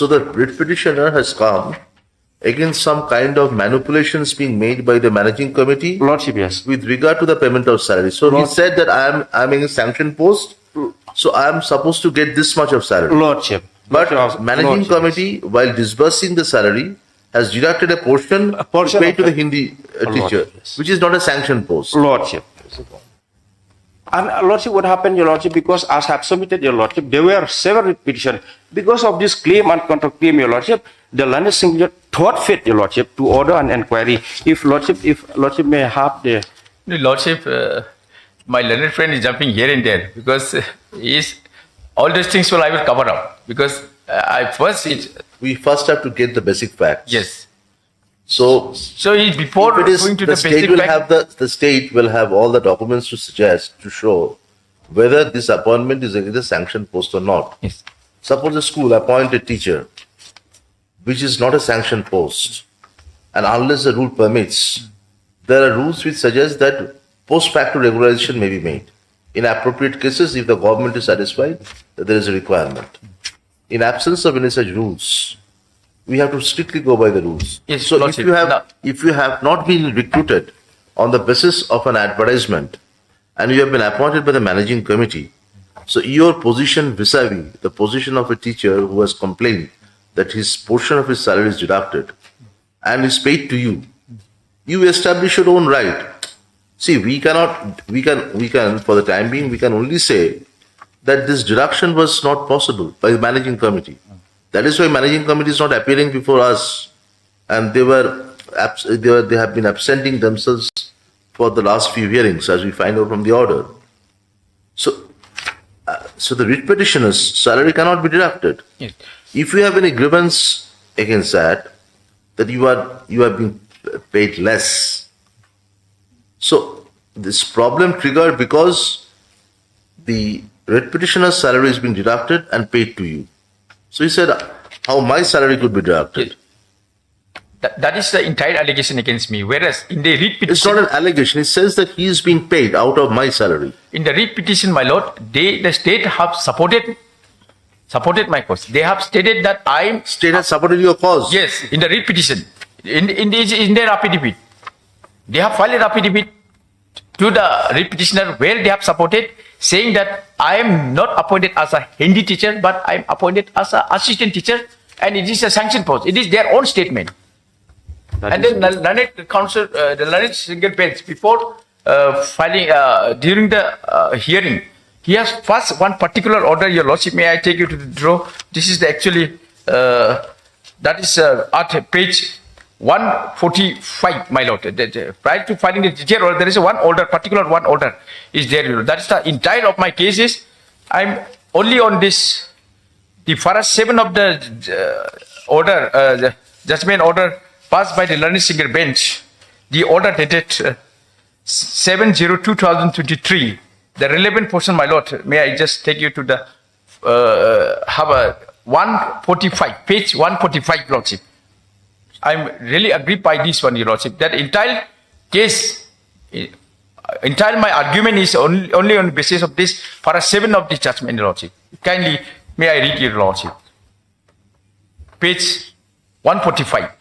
the writ petitioner has come against some kind of manipulations being made by the managing committee Lordship, yes. with regard to the payment of salary. So he said that I'm in a sanctioned post, so I'm supposed to get this much of salary. Lordship. But Lordship, managing Lordship, committee, while disbursing the salary, has deducted a portion portion to pay of to the the- Hindi Lordship, teacher, yes. which is not a sanctioned post. Lordship. And Lordship, what happened, Your Lordship, because as I have submitted, Your Lordship, there were several petitions. Because of this claim and counter claim, Your Lordship, the London single judge thought fit, Your Lordship, to order an inquiry. If Lordship may have the The Lordship, my learned friend is jumping here and there because all these things I will cover up because We first have to get the basic facts. Yes. So Before if it is, going to the the state basic will fact, have the state will have all the documents to suggest to show whether this appointment is against a sanctioned post or not. yes. Suppose a school appoint a teacher, which is not a sanctioned post, and unless the rule permits, there are rules which suggest that post facto regularization may be made. In appropriate cases, if the government is satisfied that there is a requirement. In absence of any such rules, we have to strictly go by the rules. Yes, so Lordship, if you have not been recruited on the basis of an advertisement and you have been appointed by the managing committee, so your position vis-a-vis the position of a teacher who has complained that his portion of his salary is deducted and is paid to you, you establish your own right. See, we can, for the time being, we can only say that this deduction was not possible by the managing committee. That is why managing committee is not appearing before us, and they have been absenting themselves for the last few hearings, as we find out from the order. So the writ petitioner's salary cannot be deducted. Yes. If you have any grievance against that you have been paid less. So this problem triggered because the writ petitioner's salary is being deducted and paid to you. So he said, how my salary could be deducted. That is the entire allegation against me. Whereas in the writ petition, It's not an allegation. It says that he is being paid out of my salary. in the writ petition, my lord, the state have supported my cause. They have stated that State has supported your cause. yes, in the writ petition, in their affidavit, they have filed an affidavit to the writ petitioner where they have supported, saying that I am not appointed as a Hindi teacher, but I am appointed as an assistant teacher, and it is a sanctioned post. It is their own statement. And then the learned counsel, the learned single bench, before filing during the hearing, he has first one particular order. Your lordship, may I take you to the draw? This is that is at page 145, my lord. Prior to filing the detailed order, there is one order, particular one order is there. That is the entire of my cases. I'm only on this, the first 7 of the order, the judgment order passed by the learned single bench. The order dated 7/0/2023. The relevant portion, my lord, may I just take you to the 145, page 145, lordship. I'm really aggrieved by this one, your lordship. That entire case, entire my argument is only on the basis of this for a 7 of the judgment, your lordship. Kindly, may I read your lordship. Page 145.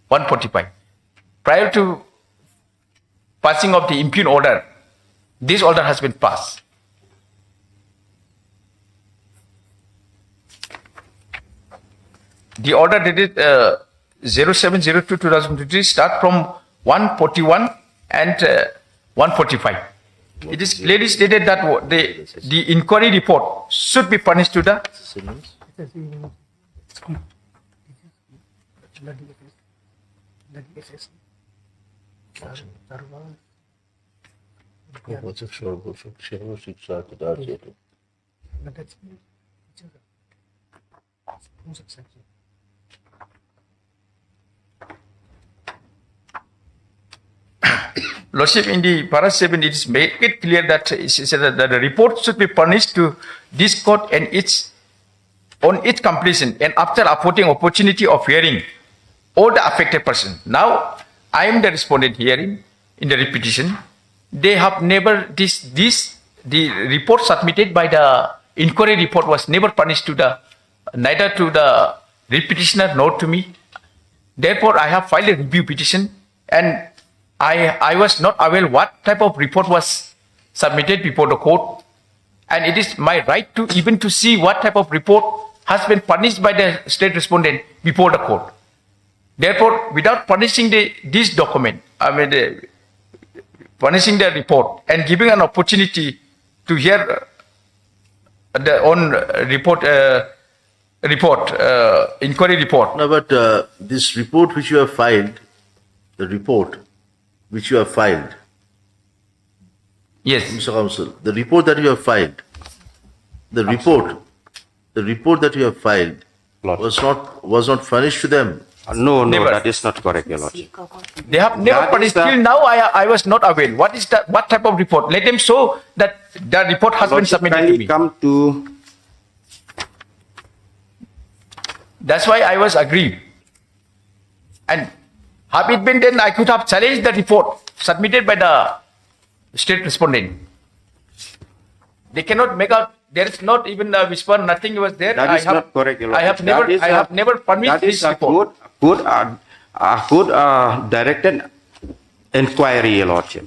145. Prior to passing of the impugn order, this order has been passed. The order dated 07/02/2023 start from 141 and 145. It is clearly stated that the inquiry report should be punished to the Lordship, in the para 7, it is made it clear that the report should be punished to this court and on its completion and after affording opportunity of hearing all the affected person. Now, I am the respondent hearing in the repetition. They have never the report submitted by the inquiry report was never punished to neither to the repetitioner nor to me. Therefore, I have filed a review petition, and I was not aware what type of report was submitted before the court, and it is my right to even to see what type of report has been punished by the state respondent before the court. Therefore, without punishing this document, punishing the report and giving an opportunity to hear the own inquiry report. No, but this report which you have filed, the report which you have filed, yes, Mr. Counsel, the report that you have filed, the report that you have filed was not furnished to them. No, Never. that is not correct, your lordship. They have never That punished. is the- Till now, I was not aware. What type of report? Let them show that the report has been Lordship, submitted to kindly me. come to That's why I was aggrieved. And Have it been then, I could have challenged the report submitted by the state respondent. They cannot make out. There is not even a whisper. Nothing was there. That is not correct, Your I have Lordship. never. Never permitted That is this report. good directed inquiry, Your Lordship.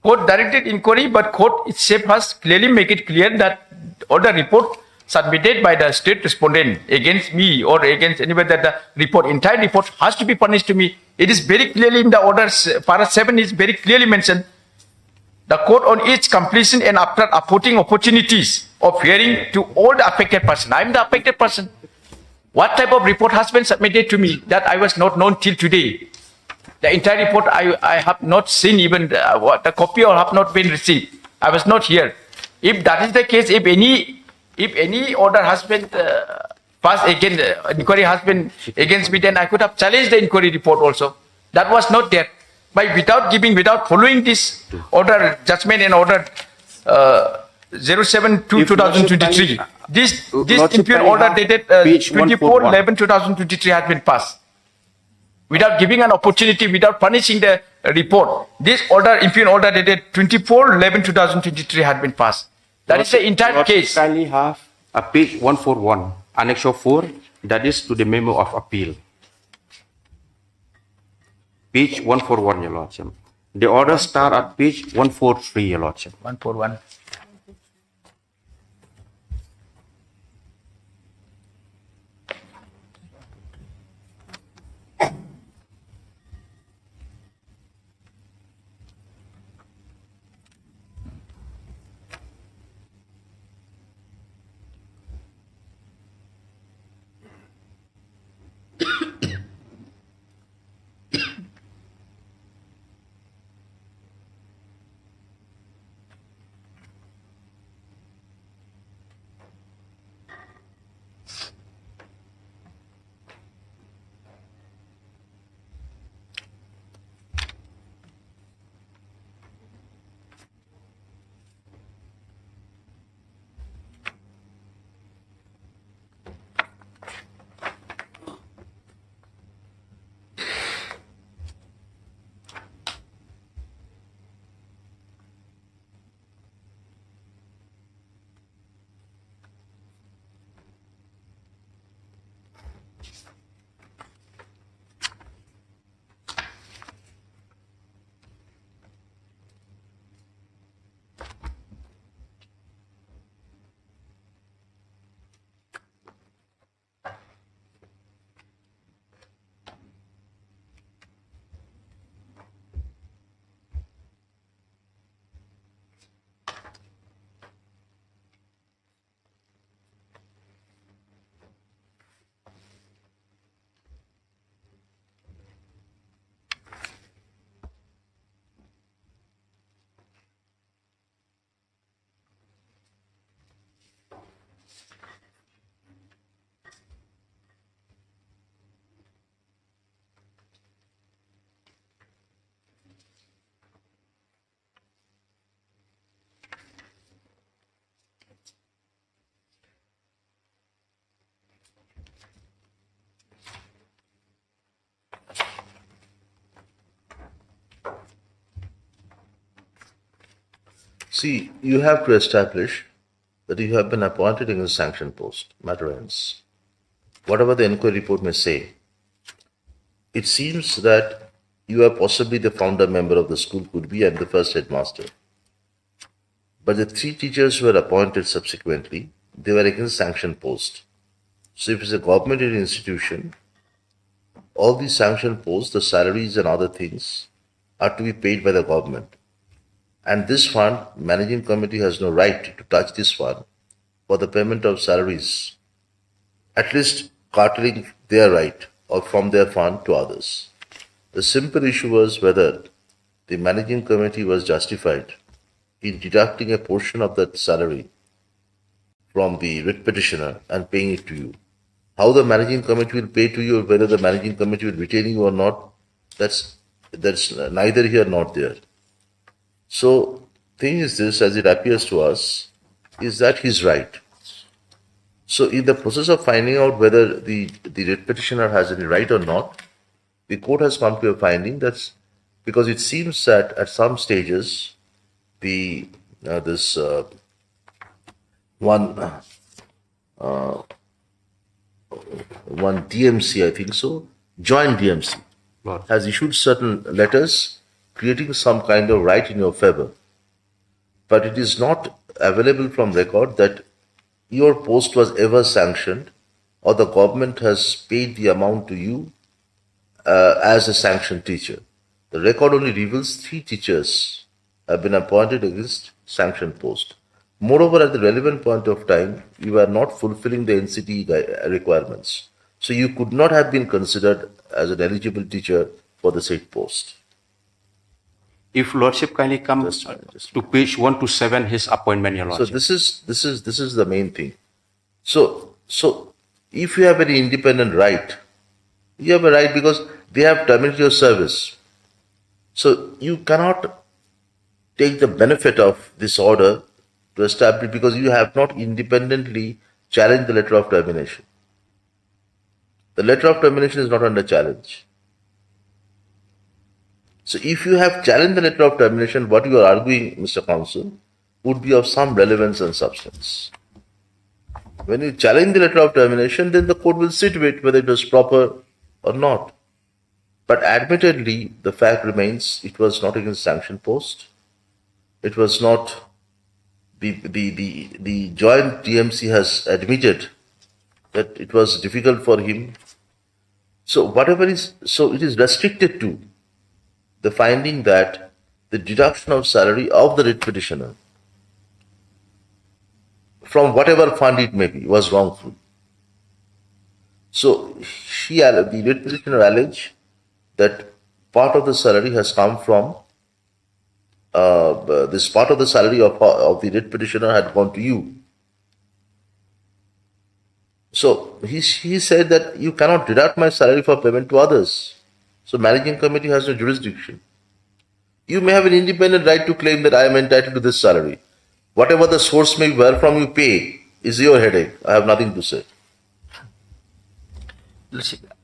Court directed inquiry, but court itself has clearly make it clear that all the report submitted by the state respondent against me or against anybody, that the entire report has to be punished to me. It is very clearly in the orders. Para 7 is very clearly mentioned. The court on its completion and after affording opportunities of hearing to all the affected person. I am the affected person. What type of report has been submitted to me that I was not known till today? The entire report I have not seen, even the copy or have not been received. I was not here. If that is the case, if any order has been passed against, inquiry has been against me, then I could have challenged the inquiry report also. That was not there. Without following this order, judgment and order 072/2023, this impure order dated 24/11/2023 has been passed. Without giving an opportunity, without punishing the report, this impure order dated 24/11/2023 had been passed. That is the entire case. Kindly have a page 141, Annex 4, that is to the memo of appeal. Page 141, Your Lordship. The order start at page 143, Your Lordship. 141. See, you have to establish that you have been appointed in a sanctioned post. Matter ends. Whatever the inquiry report may say, it seems that you are possibly the founder member of the school, could be, and the first headmaster. But the 3 teachers who were appointed subsequently, they were against sanctioned post. So if it's a government institution, all these sanctioned posts, the salaries and other things are to be paid by the government. And this fund, managing committee has no right to touch this fund for the payment of salaries, at least carteling their right or from their fund to others. The simple issue was whether the managing committee was justified in deducting a portion of that salary from the writ petitioner and paying it to you. How the managing committee will pay to you, or whether the managing committee will retain you or not, that's neither here nor there. So, thing is this, as it appears to us, is that he's right. So, in the process of finding out whether the writ petitioner has any right or not, the court has come to a finding that's because it seems that at some stages, the this one DMC, I think so, joint DMC, has issued certain letters creating some kind of right in your favor. But it is not available from record that your post was ever sanctioned or the government has paid the amount to you as a sanctioned teacher. The record only reveals 3 teachers have been appointed against sanctioned post. Moreover, at the relevant point of time, you were not fulfilling the NCT requirements. So you could not have been considered as an eligible teacher for the said post. If Lordship kindly come to page 127, his appointment, Your So Lordship. this is the main thing. So if you have an independent right, you have a right because they have terminated your service. So you cannot take the benefit of this order to establish because you have not independently challenged the letter of termination. The letter of termination is not under challenge. So if you have challenged the letter of termination, what you are arguing, Mr. Counsel, would be of some relevance and substance. When you challenge the letter of termination, then the court will sit with whether it was proper or not. But admittedly, the fact remains it was not against sanctioned post. It was not the joint DMC has admitted that it was difficult for him. So it is restricted to the finding that the deduction of salary of the writ petitioner from whatever fund it may be was wrongful. So the writ petitioner alleged that part of the salary has come from this part of the salary of the writ petitioner had gone to you. So he said that you cannot deduct my salary for payment to others. So managing committee has no jurisdiction. You may have an independent right to claim that I am entitled to this salary. Whatever the source may be where from you pay is your headache. I have nothing to say.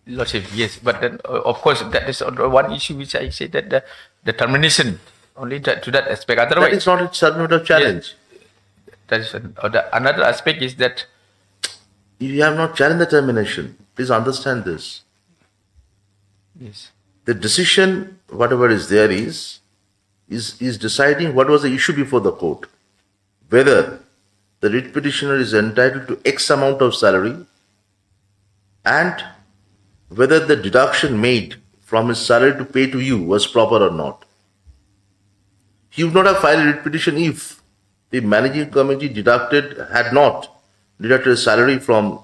Lordship, yes, but then, of course, that is one issue which I say that the termination only to that aspect. Otherwise, That is not a subject of challenge. Yes, that is another aspect is that You have not challenged the termination. Please understand this. yes, The decision, whatever is there, is deciding what was the issue before the court. Whether the writ petitioner is entitled to X amount of salary and whether the deduction made from his salary to pay to you was proper or not. He would not have filed a writ petition if the managing committee had not deducted his salary from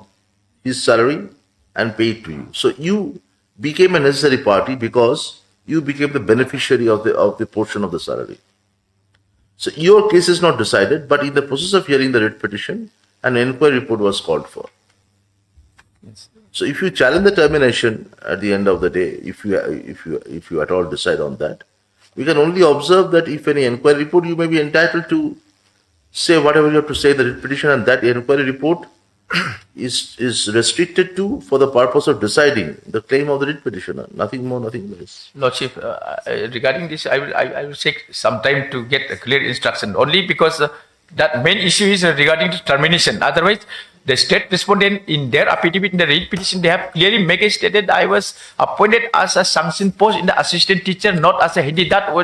his salary and paid to you. So you became a necessary party because you became the beneficiary of the portion of the salary. So your case is not decided, but in the process of hearing the writ petition, an inquiry report was called for. yes. So if you challenge the termination at the end of the day, if you at all decide on that, we can only observe that if any inquiry report, you may be entitled to say whatever you have to say in the writ petition, and that inquiry report is restricted to for the purpose of deciding the claim of the writ petitioner. Nothing more, nothing less. Lordship, regarding this, I will take some time to get a clear instruction. Only because that main issue is regarding to termination. Otherwise, the state respondent in their affidavit in the writ petition, they have clearly make it stated I was appointed as a sanctioned post in the assistant teacher, not as a head. That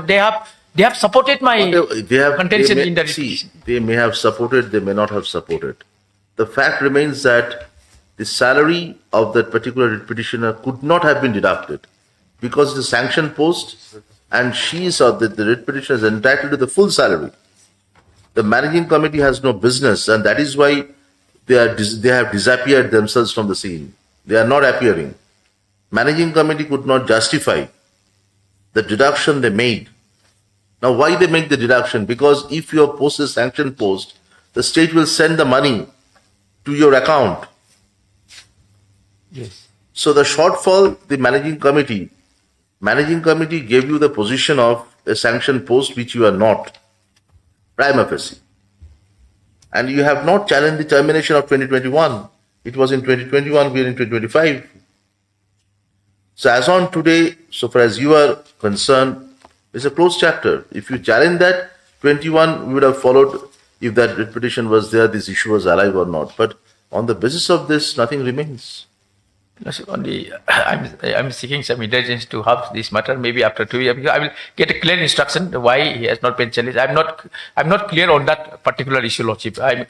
they have supported my contention in the writ petition. They may have supported, they may not have supported. The fact remains that the salary of that particular writ petitioner could not have been deducted because it's a sanctioned post and the writ petitioner is entitled to the full salary. The managing committee has no business, and that is why they have disappeared themselves from the scene. They are not appearing. Managing committee could not justify the deduction they made. Now, why they make the deduction? Because if your post is sanctioned post, the state will send the money to your account. Yes. So the shortfall, the managing committee gave you the position of a sanctioned post which you are not, prima facie. And you have not challenged the termination of 2021. It was in 2021, we are in 2025. So as on today, so far as you are concerned, it's a closed chapter. If you challenge that, 21, we would have followed if that writ petition was there, this issue was alive or not. But on the basis of this, nothing remains. Only I'm seeking some intelligence to have this matter. Maybe after 2 years, because I will get a clear instruction why he has not been challenged. I'm not clear on that particular issue, Lordship. I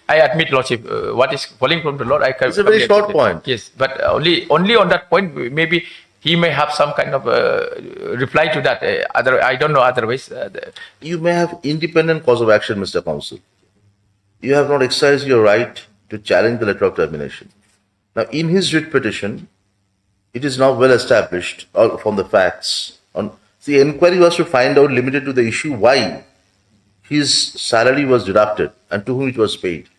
admit, Lordship, what is falling from the Lord. It's a very short point. Yes, but only on that point. Maybe he may have some kind of reply to that. I don't know. Otherwise, You may have independent cause of action, Mr. Counsel. You have not exercised your right to challenge the letter of termination. Now, in his writ petition, it is now well established from the facts. The inquiry was to find out, limited to the issue, why his salary was deducted and to whom it was paid.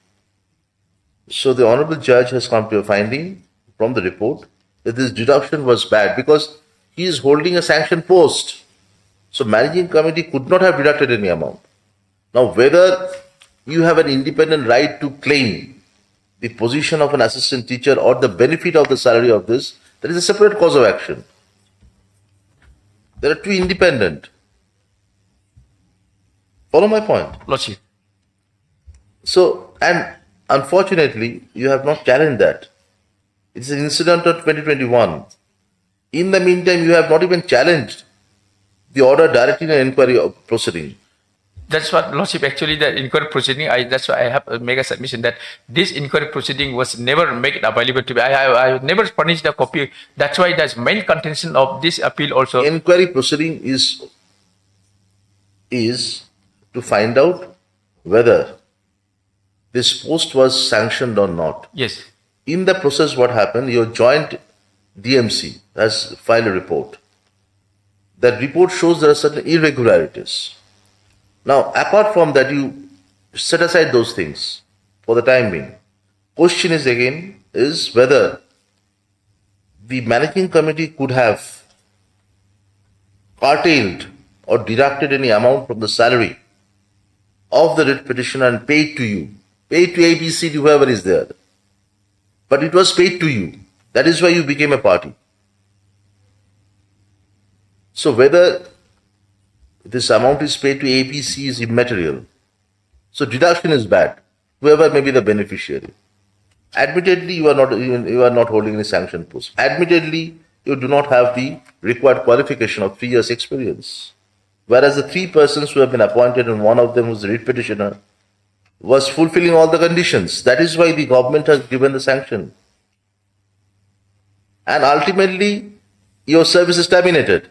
So the Honorable Judge has come to a finding from the report that this deduction was bad because he is holding a sanctioned post. So managing committee could not have deducted any amount. Now, whether you have an independent right to claim the position of an assistant teacher or the benefit of the salary of this, that is a separate cause of action. There are two independent. Follow my point? Lordship. So, and unfortunately, you have not challenged that. It's an incident of 2021. In the meantime, you have not even challenged the order directing an inquiry of proceeding. That's what, Lordship, actually, the inquiry proceeding, that's why I have to make a submission that this inquiry proceeding was never made available to me. I never furnished a copy. That's why the main contention of this appeal also. Inquiry proceeding is to find out whether this post was sanctioned or not. Yes. In the process, what happened, your joint DMC has filed a report. That report shows there are certain irregularities. Now, apart from that, you set aside those things for the time being. Question is whether the managing committee could have curtailed or deducted any amount from the salary of the writ petitioner and paid to you, paid to ABC, to whoever is there. But it was paid to you. That is why you became a party. So whether this amount is paid to APC is immaterial. So deduction is bad, whoever may be the beneficiary. Admittedly, you are not holding any sanctioned post. Admittedly, you do not have the required qualification of 3 years experience. Whereas the 3 persons who have been appointed and one of them was the writ petitioner was fulfilling all the conditions. That is why the government has given the sanction. And ultimately, your service is terminated.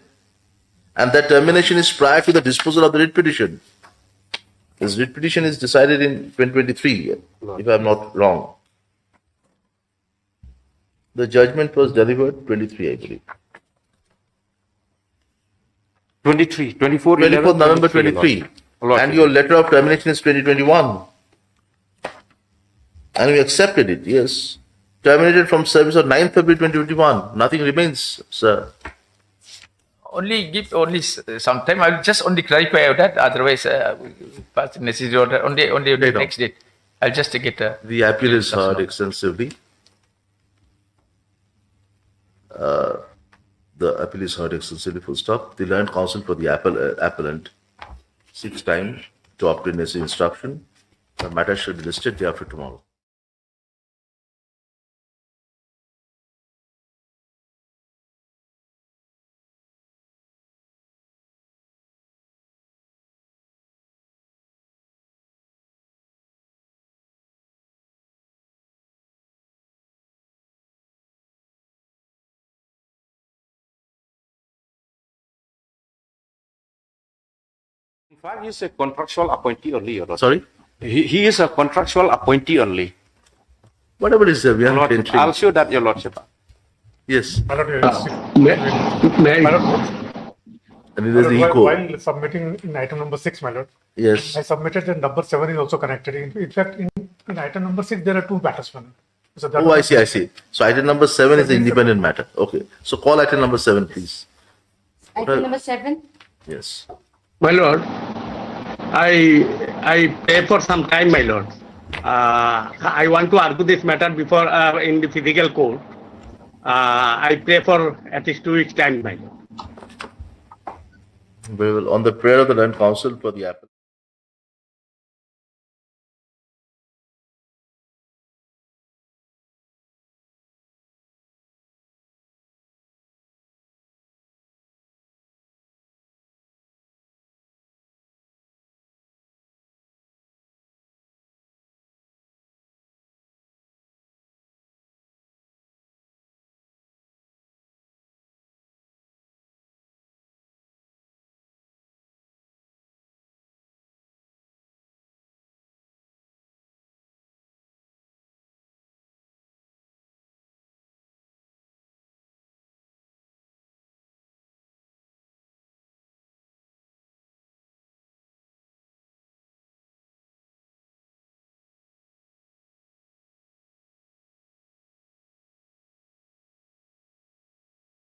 And that termination is prior to the disposal of the writ petition. This writ petition is decided in 2023, if I am not wrong. The judgment was delivered 23, I believe. 24 November 23. And your letter of termination is 2021. And we accepted it, yes. Terminated from service on 9th February 2021. Nothing remains, sir. Give some time. I will just only clarify that. Otherwise, pass the necessary order only the next date. I'll just get the appeal is heard extensively. The appeal is heard extensively. Full stop. The learned counsel for the appellant seeks time to obtain necessary instruction. The matter shall be listed day after tomorrow. In fact, he is a contractual appointee only. Your Lordship. Sorry? He is a contractual appointty only. Whatever it is, we are not entering. I'll show that, Your Lordship. Yes. My lord, And there's the echo. while submitting in item number 6, my lord, Yes. I submitted that number 7 is also connected. In fact, in item number 6, there are 2 matters, my lord. So that Oh, I see. So item number 7 is the independent matter. Okay. So call item number 7, please. Item number 7. Yes. My lord, I pay for some time, my lord. I want to argue this matter before in the physical court. I pray for at least 2 weeks time, my lord. Very well. On the prayer of the Land Council for the applicant.